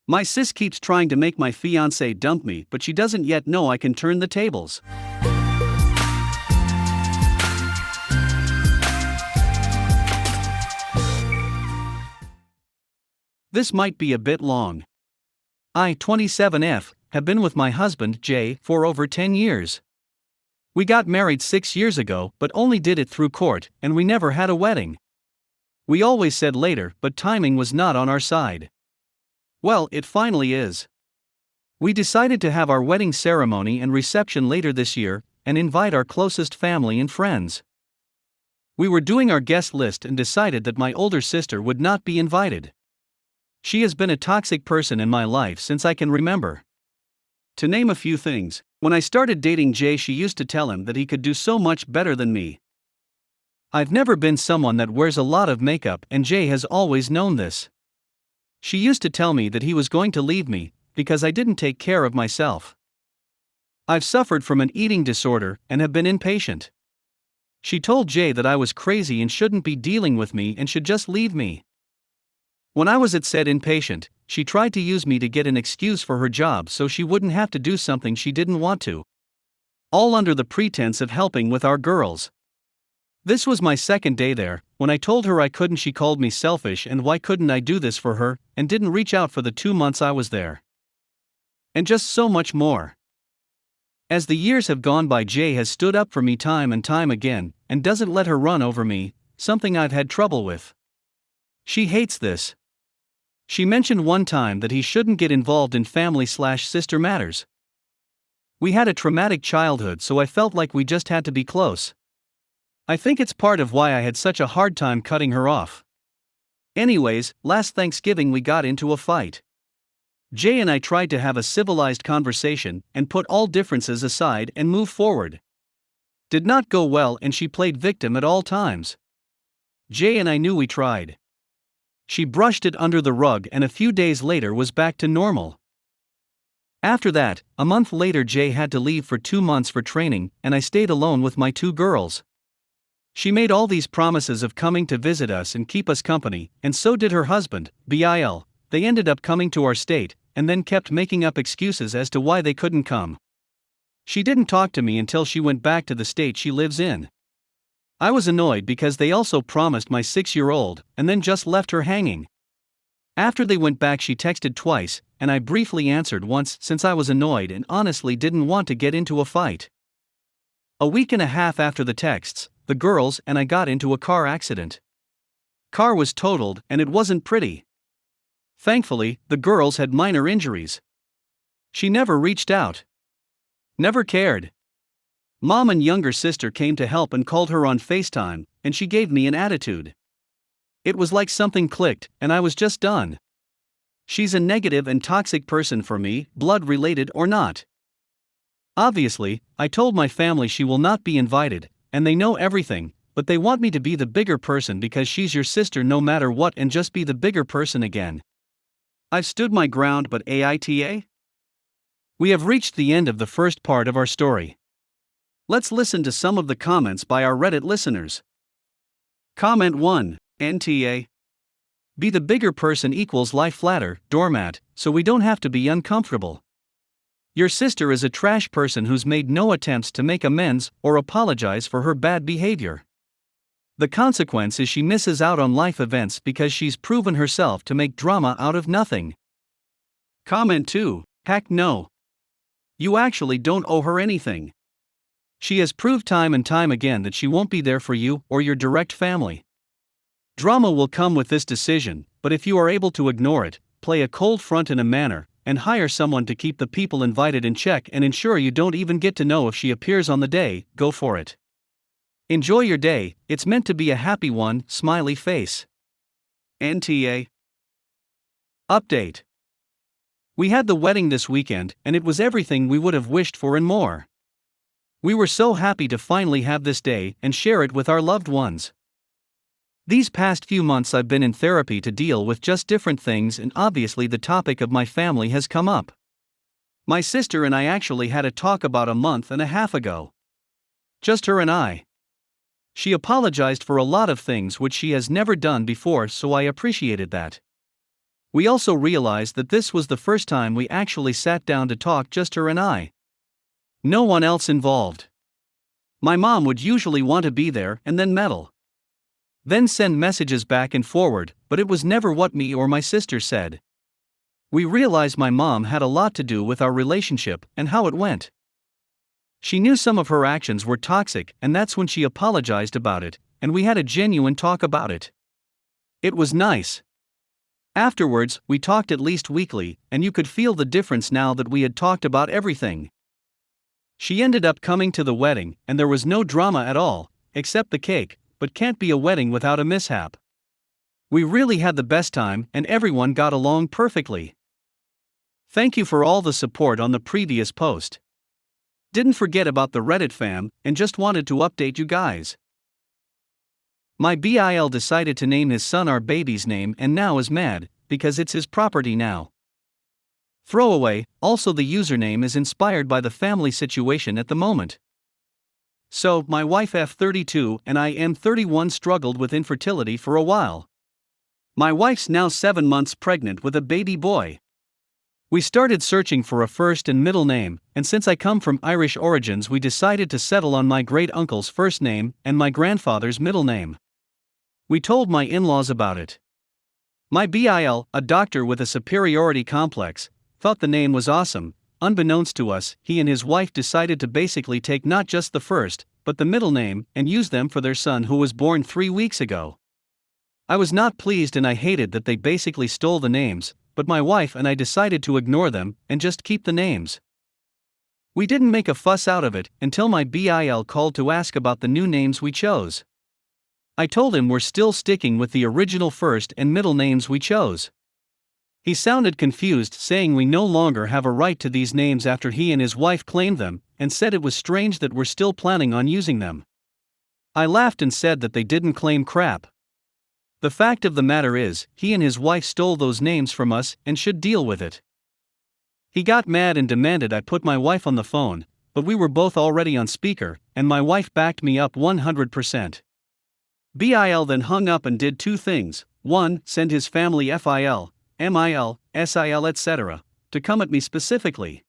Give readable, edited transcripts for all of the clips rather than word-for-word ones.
My sis keeps trying to make my fiancé dump me, but she doesn't yet know I can turn the tables. This might be a bit long. I, 27F, have been with my husband, Jay, for over 10 years. We got married 6 years ago, but only did it through court, and we never had a wedding. We always said later, but timing was not on our side. Well, it finally is. We decided to have our wedding ceremony and reception later this year, and invite our closest family and friends. We were doing our guest list and decided that my older sister would not be invited. She has been a toxic person in my life since I can remember. To name a few things, when I started dating Jay, she used to tell him that he could do so much better than me. I've never been someone that wears a lot of makeup, and Jay has always known this. She used to tell me that he was going to leave me because I didn't take care of myself. I've suffered from an eating disorder and have been impatient. She told Jay that I was crazy and shouldn't be dealing with me and should just leave me. When I was at said impatient, she tried to use me to get an excuse for her job so she wouldn't have to do something she didn't want to. All under the pretense of helping with our girls. This was my second day there. When I told her I couldn't, she called me selfish and why couldn't I do this for her, and didn't reach out for the 2 months I was there. And just so much more. As the years have gone by, Jay has stood up for me time and time again, and doesn't let her run over me, something I've had trouble with. She hates this. She mentioned one time that he shouldn't get involved in family/sister matters. We had a traumatic childhood, so I felt like we just had to be close. I think it's part of why I had such a hard time cutting her off. Anyways, last Thanksgiving we got into a fight. Jay and I tried to have a civilized conversation and put all differences aside and move forward. Did not go well, and she played victim at all times. Jay and I knew we tried. She brushed it under the rug and a few days later was back to normal. After that, a month later, Jay had to leave for 2 months for training, and I stayed alone with my 2 girls. She made all these promises of coming to visit us and keep us company, and so did her husband, Bill. They ended up coming to our state, and then kept making up excuses as to why they couldn't come. She didn't talk to me until she went back to the state she lives in. I was annoyed because they also promised my 6-year-old, and then just left her hanging. After they went back, she texted twice, and I briefly answered once since I was annoyed and honestly didn't want to get into a fight. A week and a half after the texts, the girls and I got into a car accident. Car was totaled, and it wasn't pretty. Thankfully, the girls had minor injuries. She never reached out. Never cared. Mom and younger sister came to help and called her on FaceTime, and she gave me an attitude. It was like something clicked, and I was just done. She's a negative and toxic person for me, blood-related or not. Obviously, I told my family she will not be invited, and they know everything, but they want me to be the bigger person because she's your sister no matter what, and just be the bigger person again. I've stood my ground, but aita? We have reached the end of the first part of our story. Let's listen to some of the comments by our Reddit listeners. Comment 1, NTA. Be the bigger person equals lie flatter, doormat, so we don't have to be uncomfortable. Your sister is a trash person who's made no attempts to make amends or apologize for her bad behavior. The consequence is she misses out on life events because she's proven herself to make drama out of nothing. Comment 2, heck no. You actually don't owe her anything. She has proved time and time again that she won't be there for you or your direct family. Drama will come with this decision, but if you are able to ignore it, play a cold front in a manner, and hire someone to keep the people invited in check and ensure you don't even get to know if she appears on the day, go for it. Enjoy your day, it's meant to be a happy one, smiley face. NTA. Update. We had the wedding this weekend, and it was everything we would have wished for and more. We were so happy to finally have this day and share it with our loved ones. These past few months I've been in therapy to deal with just different things, and obviously the topic of my family has come up. My sister and I actually had a talk about a month and a half ago. Just her and I. She apologized for a lot of things which she has never done before, so I appreciated that. We also realized that this was the first time we actually sat down to talk, just her and I. No one else involved. My mom would usually want to be there and then meddle. Then send messages back and forward, but it was never what me or my sister said. We realized my mom had a lot to do with our relationship and how it went. She knew some of her actions were toxic, and that's when she apologized about it, and we had a genuine talk about it. It was nice. Afterwards, we talked at least weekly, and you could feel the difference now that we had talked about everything. She ended up coming to the wedding, and there was no drama at all, except the cake, but can't be a wedding without a mishap. We really had the best time, and everyone got along perfectly. Thank you for all the support on the previous post. Didn't forget about the Reddit fam, and just wanted to update you guys. My BIL decided to name his son our baby's name and now is mad, because it's his property now. Throwaway, also the username is inspired by the family situation at the moment. So, my wife F32 and I M31 struggled with infertility for a while. My wife's now 7 months pregnant with a baby boy. We started searching for a first and middle name, and since I come from Irish origins, we decided to settle on my great-uncle's first name and my grandfather's middle name. We told my in-laws about it. My BIL, a doctor with a superiority complex, thought the name was awesome. Unbeknownst to us, he and his wife decided to basically take not just the first, but the middle name, and use them for their son who was born 3 weeks ago. I was not pleased and I hated that they basically stole the names, but my wife and I decided to ignore them and just keep the names. We didn't make a fuss out of it until my BIL called to ask about the new names we chose. I told him we're still sticking with the original first and middle names we chose. He sounded confused, saying we no longer have a right to these names after he and his wife claimed them, and said it was strange that we're still planning on using them. I laughed and said that they didn't claim crap. The fact of the matter is, he and his wife stole those names from us and should deal with it. He got mad and demanded I put my wife on the phone, but we were both already on speaker, and my wife backed me up 100%. BIL then hung up and did 2 things: 1. Send his family FIL, MIL, SIL etc. to come at me specifically.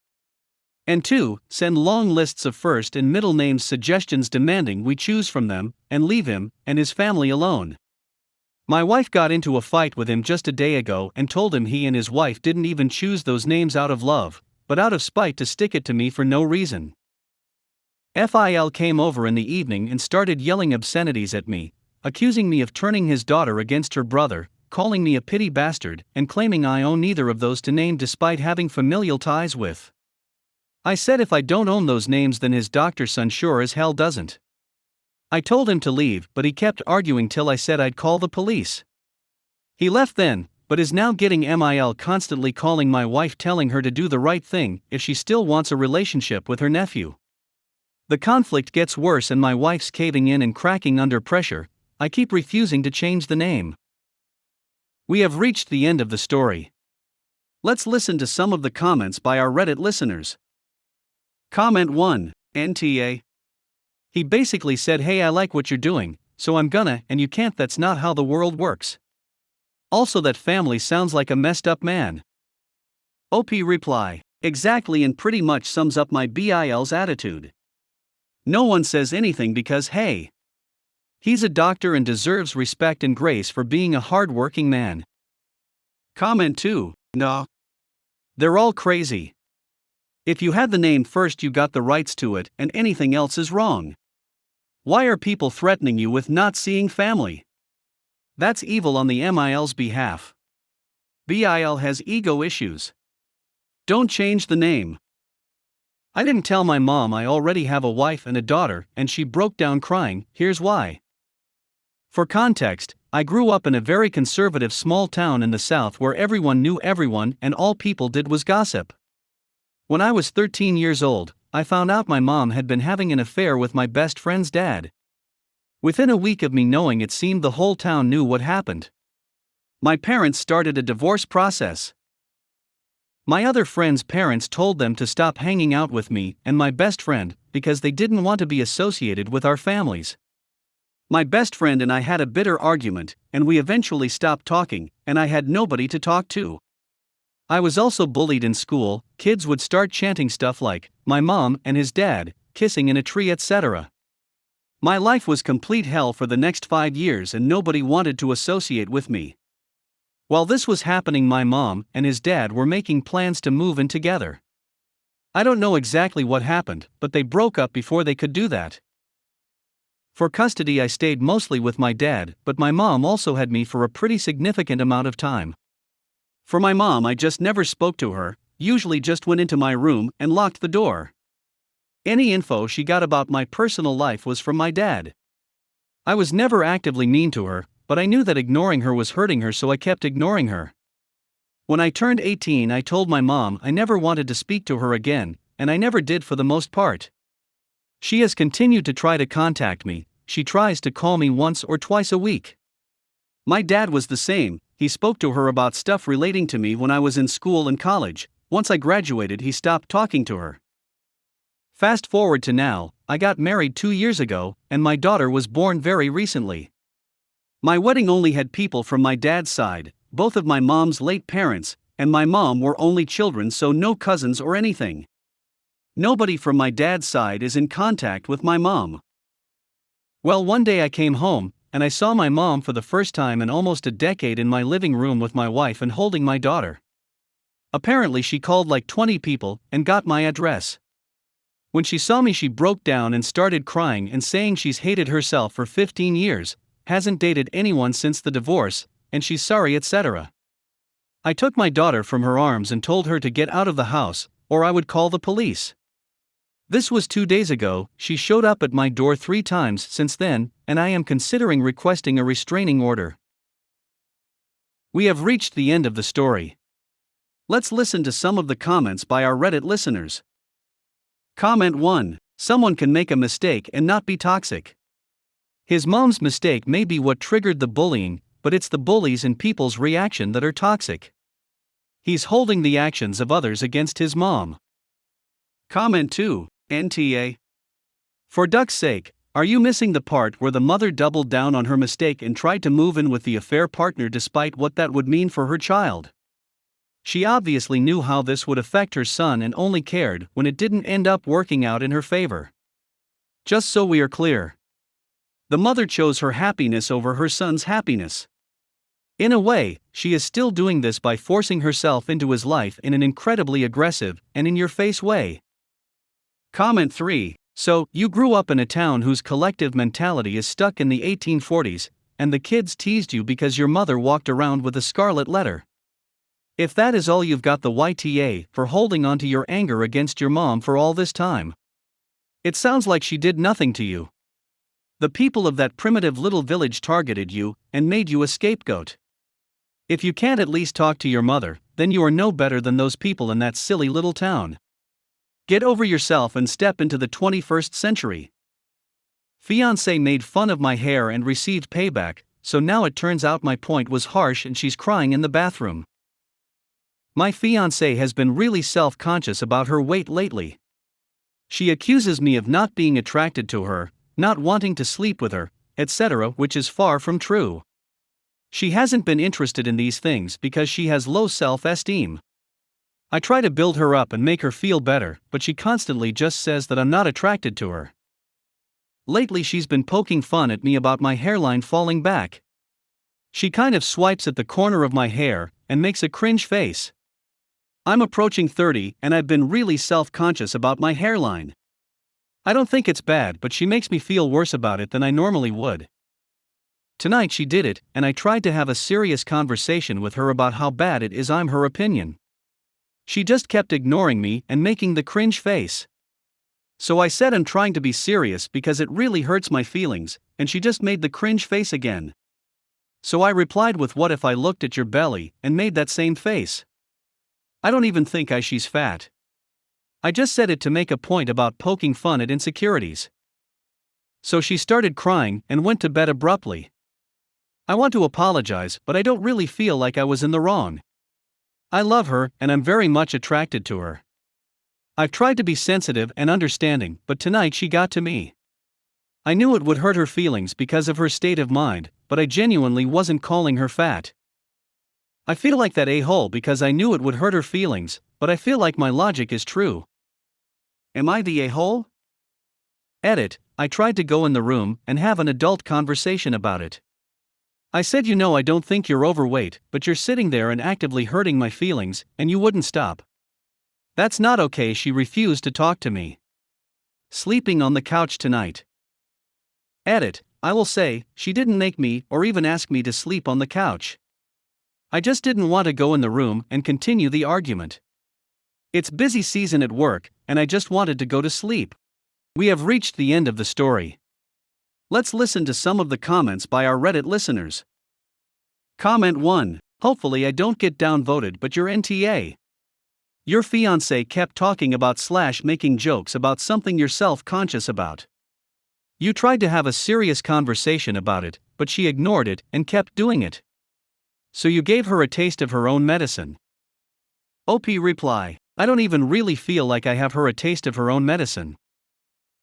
And 2. Send long lists of first and middle names suggestions demanding we choose from them, and leave him and his family alone. My wife got into a fight with him just a day ago and told him he and his wife didn't even choose those names out of love, but out of spite to stick it to me for no reason. FIL came over in the evening and started yelling obscenities at me, accusing me of turning his daughter against her brother, calling me a pity bastard, and claiming I own neither of those to name despite having familial ties with. I said if I don't own those names then his doctor son sure as hell doesn't. I told him to leave, but he kept arguing till I said I'd call the police. He left then, but is now getting MIL constantly calling my wife telling her to do the right thing if she still wants a relationship with her nephew. The conflict gets worse and my wife's caving in and cracking under pressure. I keep refusing to change the name. We have reached the end of the story. Let's listen to some of the comments by our Reddit listeners. Comment 1, NTA. He basically said, hey, I like what you're doing, so I'm gonna, and you can't, that's not how the world works. Also, that family sounds like a messed up man. OP reply, exactly, and pretty much sums up my BIL's attitude. No one says anything because, hey, he's a doctor and deserves respect and grace for being a hard-working man. Comment 2, no. They're all crazy. If you had the name first, you got the rights to it, and anything else is wrong. Why are people threatening you with not seeing family? That's evil on the MIL's behalf. BIL has ego issues. Don't change the name. I didn't tell my mom I already have a wife and a daughter, and she broke down crying. Here's why. For context, I grew up in a very conservative small town in the South where everyone knew everyone and all people did was gossip. When I was 13 years old, I found out my mom had been having an affair with my best friend's dad. Within a week of me knowing, it seemed the whole town knew what happened. My parents started a divorce process. My other friends' parents told them to stop hanging out with me and my best friend because they didn't want to be associated with our families. My best friend and I had a bitter argument, and we eventually stopped talking, and I had nobody to talk to. I was also bullied in school. Kids would start chanting stuff like, "My mom and his dad, kissing in a tree," etc. My life was complete hell for the next 5 years and nobody wanted to associate with me. While this was happening, my mom and his dad were making plans to move in together. I don't know exactly what happened, but they broke up before they could do that. For custody, I stayed mostly with my dad, but my mom also had me for a pretty significant amount of time. For my mom, I just never spoke to her, usually just went into my room and locked the door. Any info she got about my personal life was from my dad. I was never actively mean to her, but I knew that ignoring her was hurting her, so I kept ignoring her. When I turned 18, I told my mom I never wanted to speak to her again, and I never did for the most part. She has continued to try to contact me. She tries to call me once or twice a week. My dad was the same. He spoke to her about stuff relating to me when I was in school and college. Once I graduated, he stopped talking to her. Fast forward to now, I got married 2 years ago, and my daughter was born very recently. My wedding only had people from my dad's side, both of my mom's late parents, and my mom were only children, so no cousins or anything. Nobody from my dad's side is in contact with my mom. Well, one day I came home, and I saw my mom for the first time in almost a decade in my living room with my wife and holding my daughter. Apparently she called like 20 people and got my address. When she saw me, she broke down and started crying and saying she's hated herself for 15 years, hasn't dated anyone since the divorce, and she's sorry, etc. I took my daughter from her arms and told her to get out of the house, or I would call the police. This was 2 days ago. She showed up at my door 3 times since then, and I am considering requesting a restraining order. We have reached the end of the story. Let's listen to some of the comments by our Reddit listeners. Comment 1. Someone can make a mistake and not be toxic. His mom's mistake may be what triggered the bullying, but it's the bullies and people's reaction that are toxic. He's holding the actions of others against his mom. Comment 2. NTA. For duck's sake, are you missing the part where the mother doubled down on her mistake and tried to move in with the affair partner despite what that would mean for her child? She obviously knew how this would affect her son and only cared when it didn't end up working out in her favor. Just so we are clear, the mother chose her happiness over her son's happiness. In a way, she is still doing this by forcing herself into his life in an incredibly aggressive and in-your-face way. Comment 3. So, you grew up in a town whose collective mentality is stuck in the 1840s, and the kids teased you because your mother walked around with a scarlet letter. If that is all you've got the YTA for holding on to your anger against your mom for all this time. It sounds like she did nothing to you. The people of that primitive little village targeted you and made you a scapegoat. If you can't at least talk to your mother, then you are no better than those people in that silly little town. Get over yourself and step into the 21st century. Fiancee made fun of my hair and received payback, so now it turns out my point was harsh and she's crying in the bathroom. My fiancée has been really self-conscious about her weight lately. She accuses me of not being attracted to her, not wanting to sleep with her, etc., which is far from true. She hasn't been interested in these things because she has low self-esteem. I try to build her up and make her feel better, but she constantly just says that I'm not attracted to her. Lately she's been poking fun at me about my hairline falling back. She kind of swipes at the corner of my hair and makes a cringe face. I'm approaching 30 and I've been really self-conscious about my hairline. I don't think it's bad, but she makes me feel worse about it than I normally would. Tonight she did it, and I tried to have a serious conversation with her about how bad it is. I'm her opinion. She just kept ignoring me and making the cringe face. So I said I'm trying to be serious because it really hurts my feelings, and she just made the cringe face again. So I replied with, "What if I looked at your belly and made that same face?" I don't even think she's fat. I just said it to make a point about poking fun at insecurities. So she started crying and went to bed abruptly. I want to apologize, but I don't really feel like I was in the wrong. I love her and I'm very much attracted to her. I've tried to be sensitive and understanding, but tonight she got to me. I knew it would hurt her feelings because of her state of mind, but I genuinely wasn't calling her fat. I feel like that a-hole because I knew it would hurt her feelings, but I feel like my logic is true. Am I the a-hole? Edit, I tried to go in the room and have an adult conversation about it. I said, I don't think you're overweight, but you're sitting there and actively hurting my feelings, and you wouldn't stop. That's not okay. She refused to talk to me. Sleeping on the couch tonight. Edit, I will say, she didn't make me or even ask me to sleep on the couch. I just didn't want to go in the room and continue the argument. It's busy season at work, and I just wanted to go to sleep. We have reached the end of the story. Let's listen to some of the comments by our Reddit listeners. Comment 1. Hopefully I don't get downvoted, but your NTA. Your fiancé kept talking about / making jokes about something you're self-conscious about. You tried to have a serious conversation about it, but she ignored it and kept doing it. So you gave her a taste of her own medicine. OP reply, I don't even really feel like I have her a taste of her own medicine.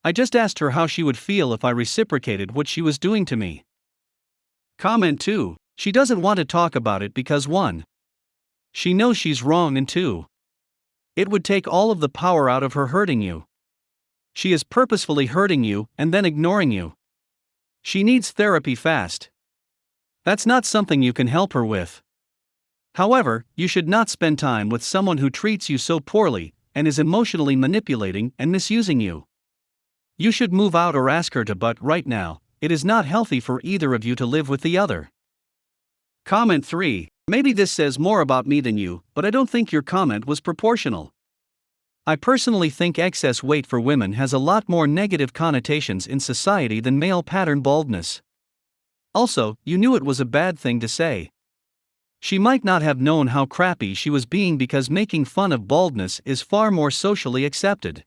I just asked her how she would feel if I reciprocated what she was doing to me. Comment 2. She doesn't want to talk about it because 1. She knows she's wrong, and 2. It would take all of the power out of her hurting you. She is purposefully hurting you and then ignoring you. She needs therapy fast. That's not something you can help her with. However, you should not spend time with someone who treats you so poorly and is emotionally manipulating and misusing you. You should move out or ask her to, but right now, it is not healthy for either of you to live with the other. Comment 3. Maybe this says more about me than you, but I don't think your comment was proportional. I personally think excess weight for women has a lot more negative connotations in society than male pattern baldness. Also, you knew it was a bad thing to say. She might not have known how crappy she was being because making fun of baldness is far more socially accepted.